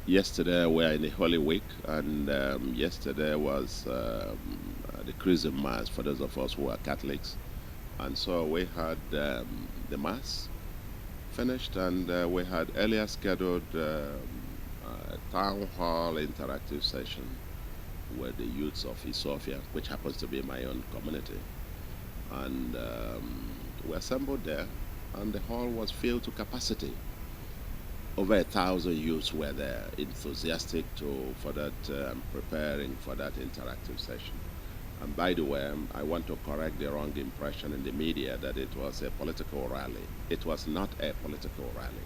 Yesterday we're in the Holy Week, and yesterday was the Christian Mass for those of us who are Catholics. And so we had the Mass finished, and we had earlier scheduled town hall interactive session with the youths of Isuofia, which happens to be my own community. And we assembled there, and the hall was filled to capacity. Over 1,000 youths were there, enthusiastic for that, preparing for that interactive session. And by the way, I want to correct the wrong impression in the media that it was a political rally. It was not a political rally.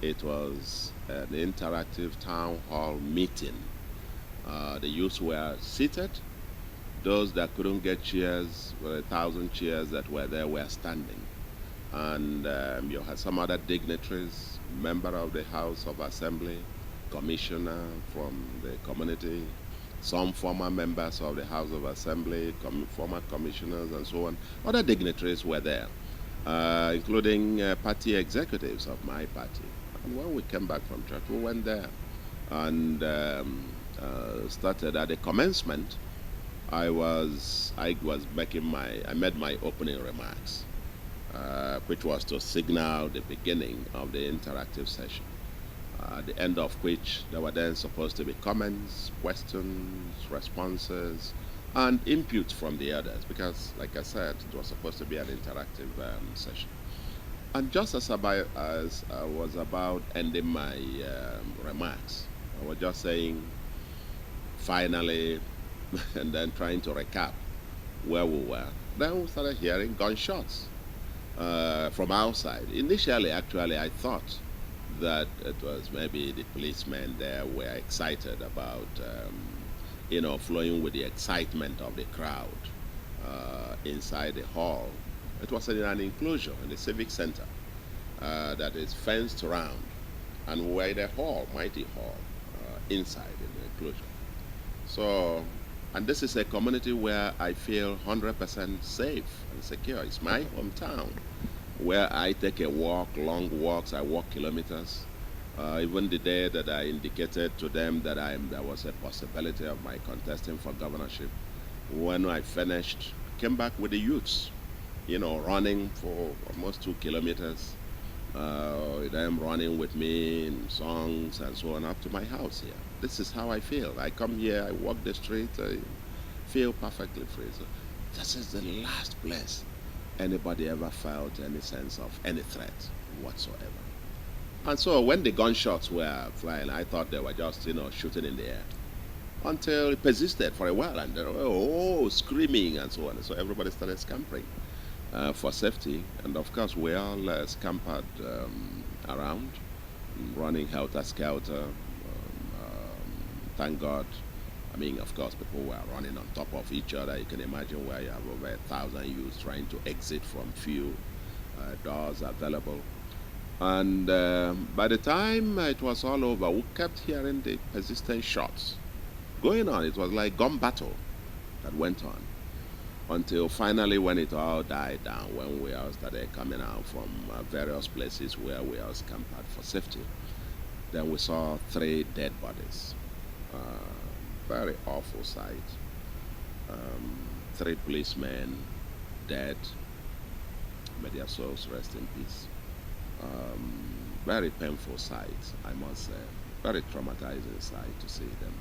It was an interactive town hall meeting. The youths were seated. Those that couldn't get chairs, 1,000 chairs that were there, were standing. And you had some other dignitaries, member of the House of Assembly, commissioner from the community, some former members of the House of Assembly, former commissioners, and so on. Other dignitaries were there, including party executives of my party. And when we came back from church, we went there and started at the commencement. I made my opening remarks, which was to signal the beginning of the interactive session. At the end of which there were then supposed to be comments, questions, responses, and input from the others, because, like I said, it was supposed to be an interactive session. And just as I was about ending my remarks, I was just saying, finally, and then trying to recap where we were. Then we started hearing gunshots from outside. Initially, actually, I thought that it was maybe the policemen there were excited about, flowing with the excitement of the crowd inside the hall. It was in an enclosure in the civic center that is fenced around, and we're in a hall, mighty hall, inside in the enclosure. So, and this is a community where I feel 100% safe and secure. It's my hometown, where I take a walk, long walks. I walk kilometers. Even the day that I indicated to them that there was a possibility of my contesting for governorship, when I finished, came back with the youths, running for almost 2 kilometers. Them running with me in songs and so on up to my house here. This is how I feel. I come here, I walk the street, I feel perfectly free. So this is the last place anybody ever felt any sense of any threat whatsoever. And so when the gunshots were flying, I thought they were just, shooting in the air. Until it persisted for a while, and they were, screaming and so on. And so everybody started scampering for safety. And of course, we all scampered around, running helter-skelter. Thank God. I mean, of course, people were running on top of each other. You can imagine where you have over 1,000 youths trying to exit from few doors available. And by the time it was all over, we kept hearing the persistent shots going on. It was like gun battle that went on until finally, when it all died down, when we all started coming out from various places where we all scampered for safety, then we saw 3 dead bodies. Very awful sight. 3 policemen dead. May their souls rest in peace. Very painful sight, I must say. Very traumatizing sight to see them.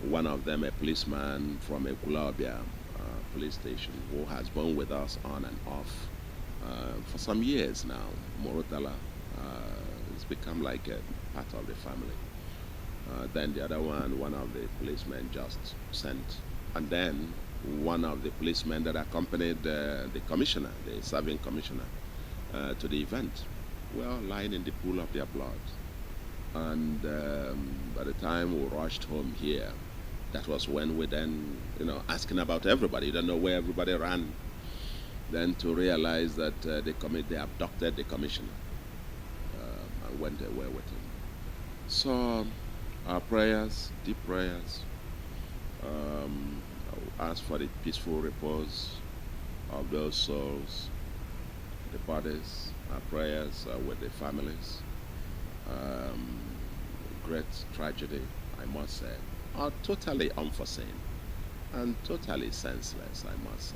One of them, a policeman from Ekulabia police station, who has been with us on and off for some years now. Morotala has become like a part of the family. Then the other one of the policemen just sent. And then one of the policemen that accompanied the commissioner, the serving commissioner, to the event, were lying in the pool of their blood. And by the time we rushed home here, that was when we then, asking about everybody. You don't know where everybody ran. Then to realize that they abducted the commissioner and went away with him. So our prayers, deep prayers, ask for the peaceful repose of those souls, the bodies. Our prayers with the families. um, great tragedy, I must say, are totally unforeseen and totally senseless, I must say.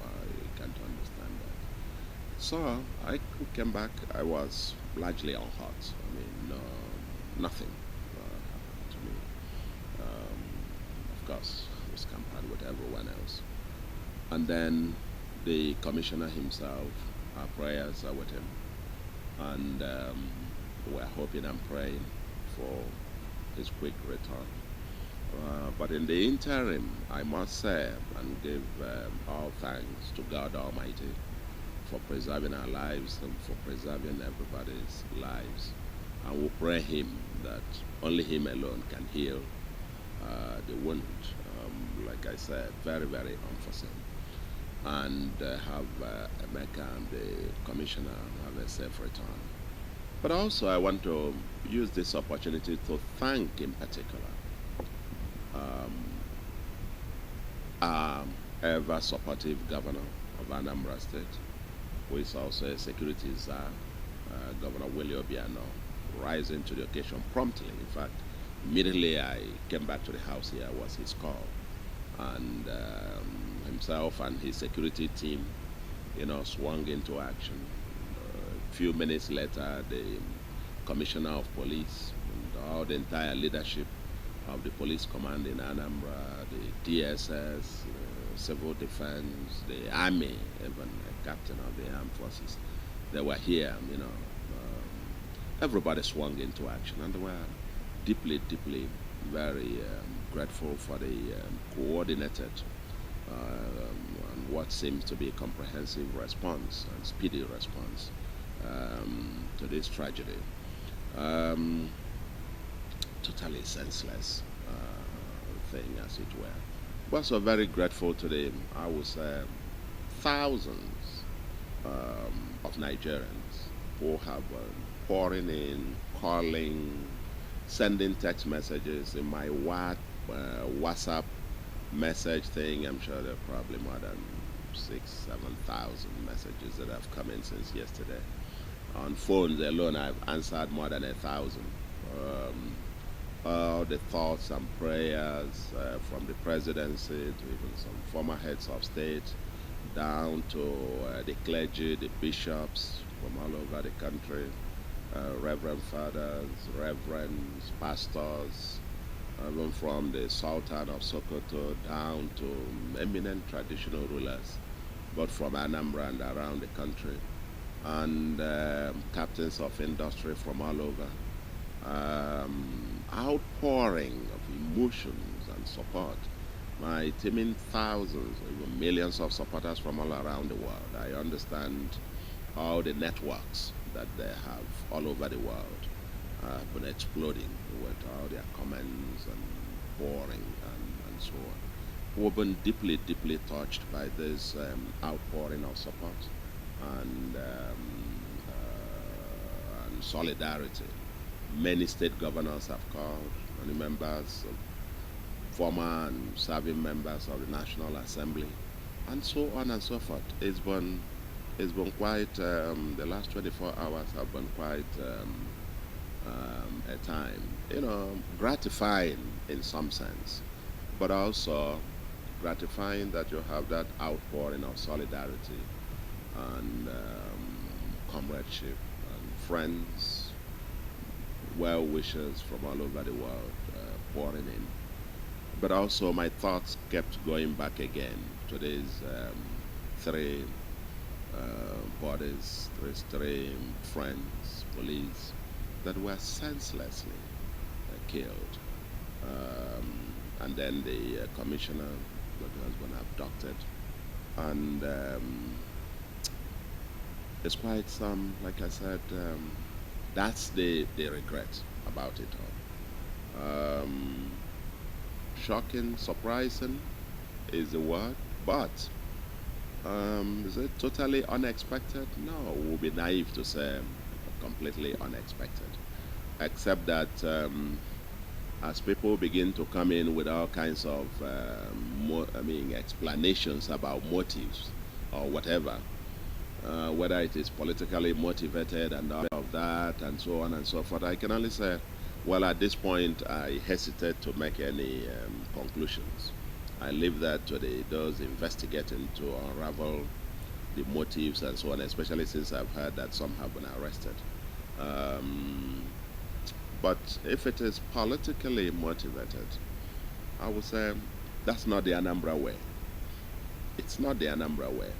I can't understand that. So I came back. I was largely unhurt. I mean, nothing happened to me. Um, of course, I was compared with everyone else. And then the commissioner himself, our prayers are with him, and we're hoping and praying for his quick return. But in the interim, I must say and give all thanks to God Almighty for preserving our lives and for preserving everybody's lives. And we pray Him that only Him alone can heal the wound. Like I said, very, very unforeseen. And have Emeka and the commissioner have a safe return. But also, I want to use this opportunity to thank, in particular, um, our ever supportive governor of Anambra State, who is also a security czar, Governor Willie Obiano, rising to the occasion promptly. In fact, immediately I came back to the house here was his call, and himself and his security team, swung into action. A few minutes later, the commissioner of police and all the entire leadership of the police command in Anambra, the DSS, civil defense, the army, even a captain of the armed forces, they were here. Everybody swung into action, and they were deeply, deeply, very grateful for the coordinated and what seems to be a comprehensive response and speedy response to this tragedy. Um, Totally senseless thing, as it were. But also very grateful to the, I would say, thousands of Nigerians who have pouring in, calling, sending text messages in my WhatsApp message thing. I'm sure there are probably more than 7,000 messages that have come in since yesterday. On phones alone, I've answered more than 1,000. Um, all the thoughts and prayers from the presidency to even some former heads of state, down to the clergy, the bishops from all over the country, reverend fathers, reverends, pastors, even from the Sultan of Sokoto down to eminent traditional rulers, both from Anambra and around the country, and captains of industry from all over. Outpouring of emotions and support. My teaming thousands, even millions of supporters from all around the world. I understand all the networks that they have all over the world have been exploding with all their comments and pouring and so on. We've been deeply, deeply touched by this outpouring of support and, and solidarity. Many state governors have called, many members, former and serving members of the National Assembly, and so on and so forth. It's been quite the last 24 hours have been quite a time, gratifying in some sense, but also gratifying that you have that outpouring of solidarity and comradeship and friends, well wishers from all over the world pouring in. But also, my thoughts kept going back again to these three bodies, three friends, police, that were senselessly killed. And then the commissioner that has been abducted. And it's quite some, like I said, that's the regret about it all. Shocking, surprising is the word, but is it totally unexpected? No, it would be naive to say completely unexpected, except that as people begin to come in with all kinds of, explanations about motives or whatever, whether it is politically motivated and all of that and so on and so forth. I can only say, well, at this point, I hesitate to make any conclusions. I leave that to those investigating to unravel the motives and so on, especially since I've heard that some have been arrested. Um, but if it is politically motivated, I would say that's not the Anambra way. It's not the Anambra way.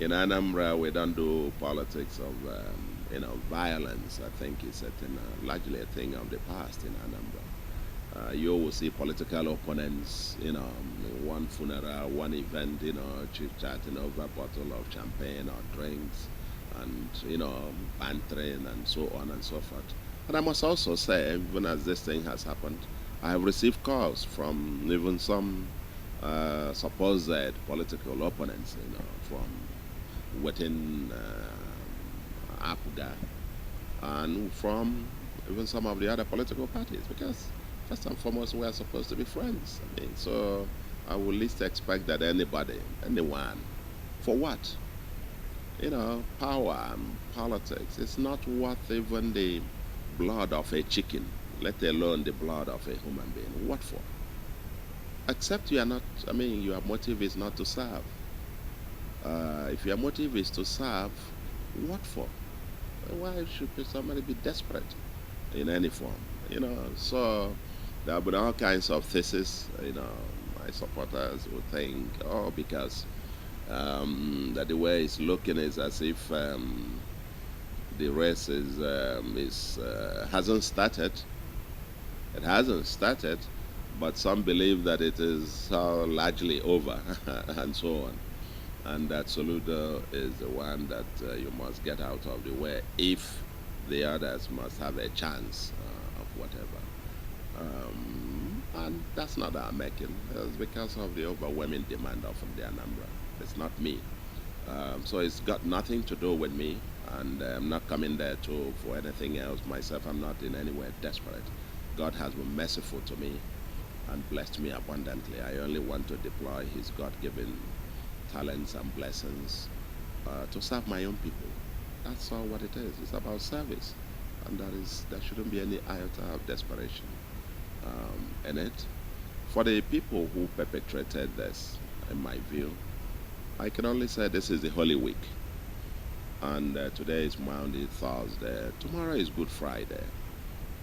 In Anambra, we don't do politics of violence. I think it's largely a thing of the past in Anambra. You will see political opponents, one funeral, one event, chit-chatting over a bottle of champagne or drinks, and bantering and so on and so forth. And I must also say, even as this thing has happened, I have received calls from even some supposed political opponents, from within APGA and from even some of the other political parties, because first and foremost we are supposed to be friends. I mean, so I would least expect that anybody, anyone, for what? Power and politics. It's not worth even the blood of a chicken, let alone the blood of a human being. What for? Except you are not, your motive is not to serve. If your motive is to serve, what for? Why should somebody be desperate in any form? So there have been all kinds of theses. My supporters would think, because that the way it's looking is as if the race hasn't started. It hasn't started, but some believe that it is largely over, and so on. And that Soludo is the one that you must get out of the way if the others must have a chance of whatever. And that's not our making. It's because of the overwhelming demand of the Anambra. It's not me. So it's got nothing to do with me, and I'm not coming there for anything else. Myself, I'm not in any way desperate. God has been merciful to me and blessed me abundantly. I only want to deploy His God-given talents and blessings to serve my own people. That's all what it is. It's about service, and there shouldn't be any iota of desperation in it. For the people who perpetrated this, in my view, I can only say this is the Holy Week, and today is Monday, Thursday. Tomorrow is Good Friday,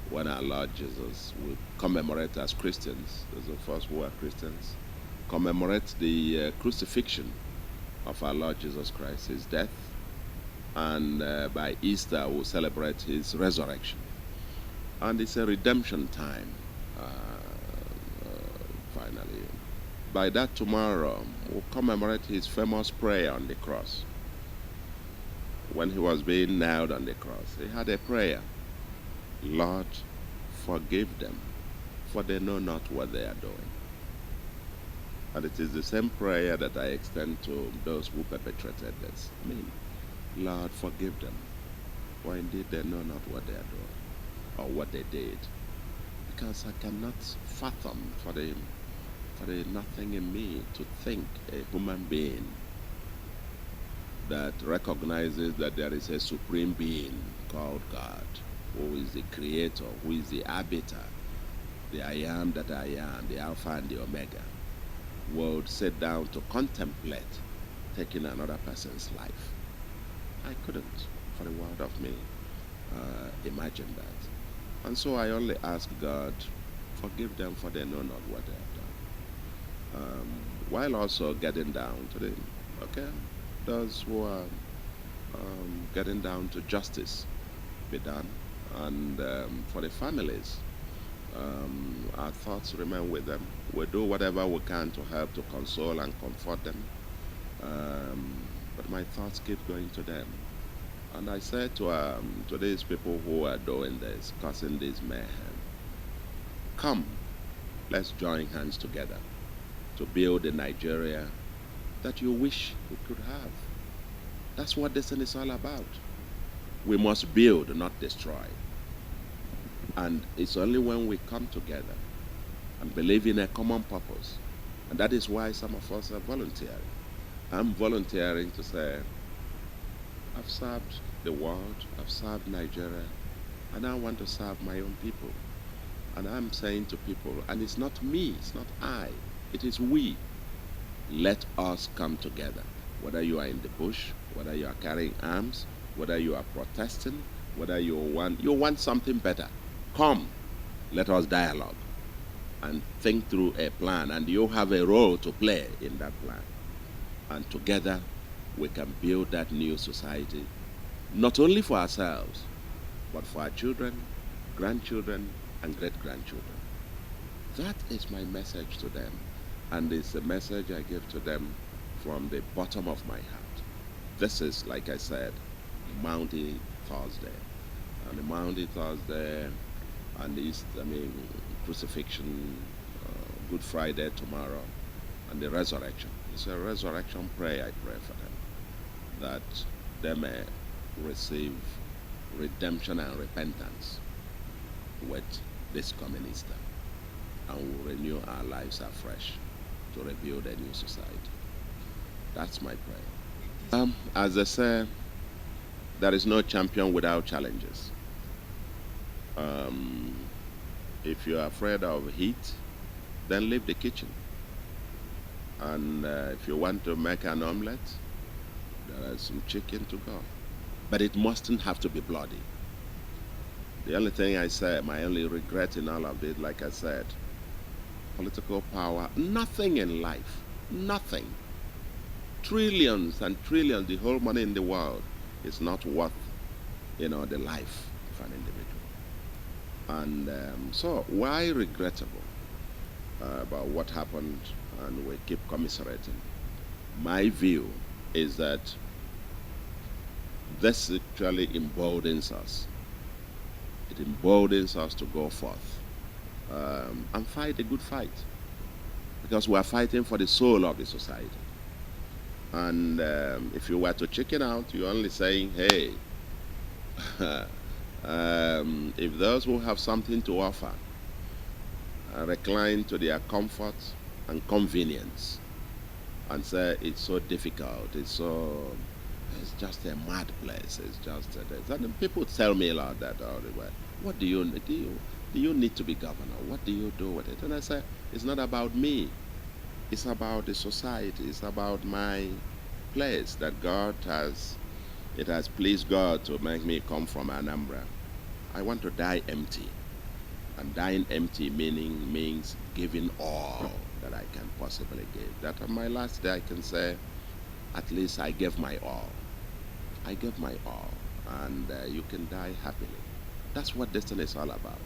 when our Lord Jesus will commemorate as Christians, those of us who are Christians, commemorate the crucifixion of our Lord Jesus Christ, His death, and by Easter we'll celebrate His resurrection. And it's a redemption time, finally. By that tomorrow, we'll commemorate His famous prayer on the cross. When He was being nailed on the cross, He had a prayer: Lord, forgive them, for they know not what they are doing. And it is the same prayer that I extend to those who perpetrated this. Lord, forgive them, for indeed they know not what they are doing, or what they did. Because I cannot fathom for the nothing in me to think a human being that recognizes that there is a supreme being called God, who is the creator, who is the arbiter, the I am that I am, the Alpha and the Omega, would sit down to contemplate taking another person's life. I couldn't, for the world of me, imagine that. And so I only ask God, forgive them, for they know not what they have done. While also getting down to those who are getting down to justice be done. And for the families, our thoughts remain with them. We do whatever we can to help to console and comfort them. But my thoughts keep going to them. And I say to these people who are doing this, causing this mayhem, come, let's join hands together to build the Nigeria that you wish we could have. That's what this thing is all about. We must build, not destroy. And it's only when we come together and believe in a common purpose. And that is why some of us are volunteering. I'm volunteering to say, I've served the world, I've served Nigeria, and I want to serve my own people. And I'm saying to people, and it's not me, it's not I, it is we. Let us come together. Whether you are in the bush, whether you are carrying arms, whether you are protesting, whether you want something better, come, let us dialogue and think through a plan. And you have a role to play in that plan. And together we can build that new society, not only for ourselves, but for our children, grandchildren, and great-grandchildren. That is my message to them, and it's a message I give to them from the bottom of my heart. This is, like I said, Mountain Thursday. And the Mountain Thursday, and crucifixion, Good Friday tomorrow, and the resurrection. It's a resurrection prayer I pray for them, that they may receive redemption and repentance with this coming Easter, and will renew our lives afresh to rebuild a new society. That's my prayer. As they say, there is no champion without challenges. Um, if you're afraid of heat, then leave the kitchen. And if you want to make an omelette, there is some chicken to go. But it mustn't have to be bloody. The only thing I say, my only regret in all of it, like I said, political power, nothing in life, nothing. Trillions and trillions, the whole money in the world is not worth, the life of an individual. And so why regrettable about what happened, and we keep commiserating? My view is that this actually emboldens us. It emboldens us to go forth and fight a good fight, because we are fighting for the soul of the society. And if you were to chicken out, you're only saying, hey, if those who have something to offer recline to their comfort and convenience and say it's so difficult, it's just a mad place, it's just this. And people tell me a lot that all the way. What do you need to be governor? What do you do with it? And I say, it's not about me. It's about the society. It's about my place that it has pleased God to make me come from Anambra. I want to die empty. And dying empty means giving all that I can possibly give. That on my last day I can say, at least I gave my all. I gave my all. And you can die happily. That's what destiny is all about.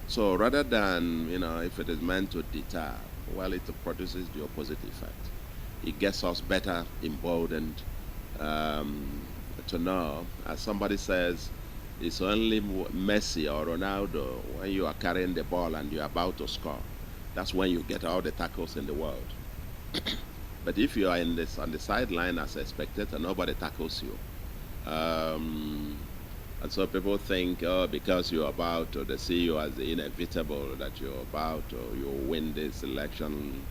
So rather than, if it is meant to deter, well, it produces the opposite effect. It gets us better emboldened to know, as somebody says, it's only Messi or Ronaldo when you are carrying the ball and you're about to score. That's when you get all the tackles in the world. But if you are on the sideline as a spectator, nobody tackles you. And so people think, oh, because you're about to, they see you as the inevitable, that you're about to, you win this election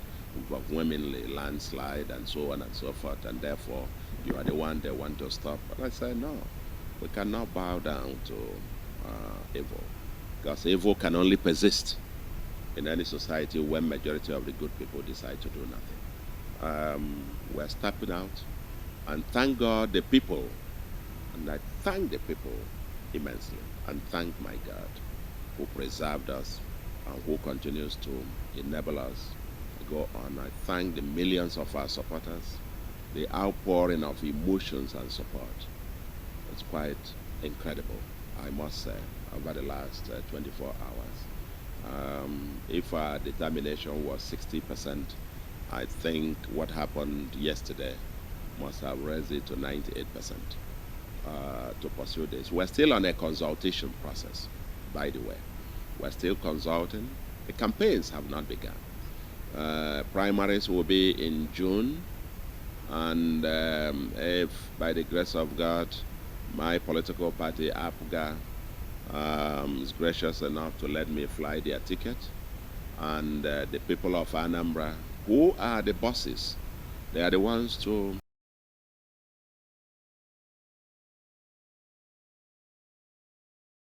overwhelmingly, landslide, and so on and so forth, and therefore you are the one they want to stop. But I say, no, we cannot bow down to evil, because evil can only persist in any society when majority of the good people decide to do nothing. We're stepping out, and thank God the people, and I thank the people immensely, and thank my God who preserved us and who continues to enable us to go on. I thank the millions of our supporters, the outpouring of emotions and support. It's quite incredible, I must say, over the last 24 hours. If our determination was 60%, I think what happened yesterday must have raised it to 98%. To pursue this. We're still on a consultation process, by the way. We're still consulting. The campaigns have not begun. Primaries will be in June, and if, by the grace of God, my political party, APGA, is gracious enough to let me fly their ticket, and the people of Anambra, who are the bosses, they are the ones to